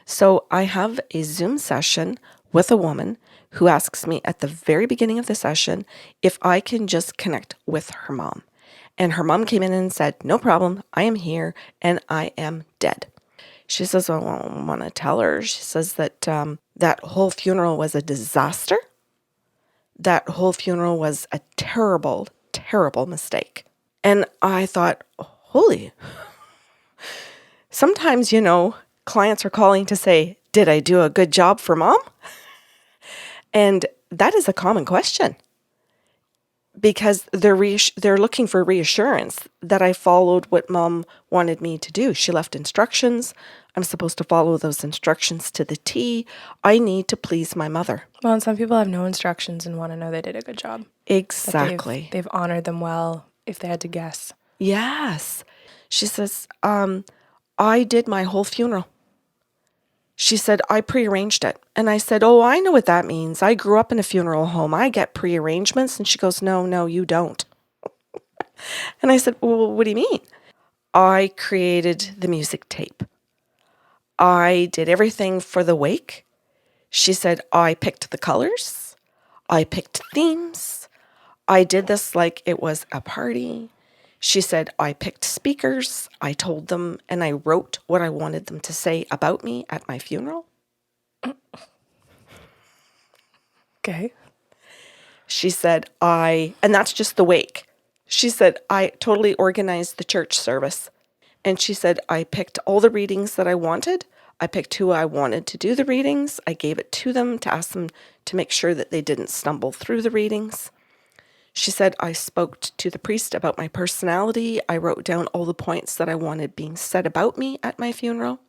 So I have a Zoom session with a woman who asks me at the very beginning of the session if I can just connect with her mom. And her mom came in and said, "No problem, I am here and I am dead." She says, "Well, I want to tell her." She says that that whole funeral was a disaster. That whole funeral was a terrible, terrible mistake. And I thought, holy, sometimes, clients are calling to say, "Did I do a good job for mom?" And that is a common question because they're looking for reassurance that I followed what mom wanted me to do. She left instructions. I'm supposed to follow those instructions to the T. I need to please my mother. Well, and some people have no instructions and want to know they did a good job. Exactly. They've honored them well if they had to guess. Yes. She says, I did my whole funeral. She said, I prearranged it. And I said, "Oh, I know what that means. I grew up in a funeral home. I get prearrangements." And she goes, No, you don't. And I said, "Well, what do you mean?" "I created the music tape. I did everything for the wake." She said, "I picked the colors. I picked themes. I did this like it was a party." She said, "I picked speakers. I told them and I wrote what I wanted them to say about me at my funeral." Okay. She said, and that's just the wake. She said, "I totally organized the church service." And she said, "I picked all the readings that I wanted. I picked who I wanted to do the readings. I gave it to them to ask them to make sure that they didn't stumble through the readings." She said, "I spoke to the priest about my personality. I wrote down all the points that I wanted being said about me at my funeral."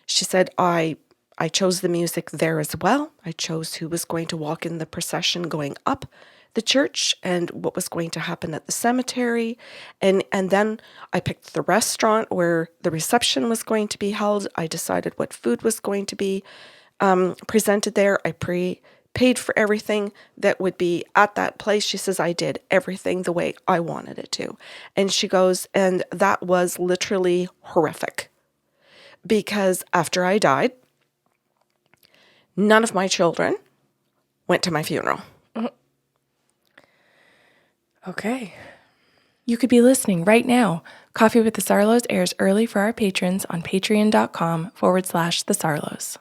She said, I chose the music there as well. I chose who was going to walk in the procession going up the church and what was going to happen at the cemetery. And then I picked the restaurant where the reception was going to be held. I decided what food was going to be presented there. I paid for everything that would be at that place. She says, "I did everything the way I wanted it to." And she goes, and that was literally horrific because after I died, none of my children went to my funeral. Okay. You could be listening right now. Coffee with the Sarlos airs early for our patrons on patreon.com/the Sarlos.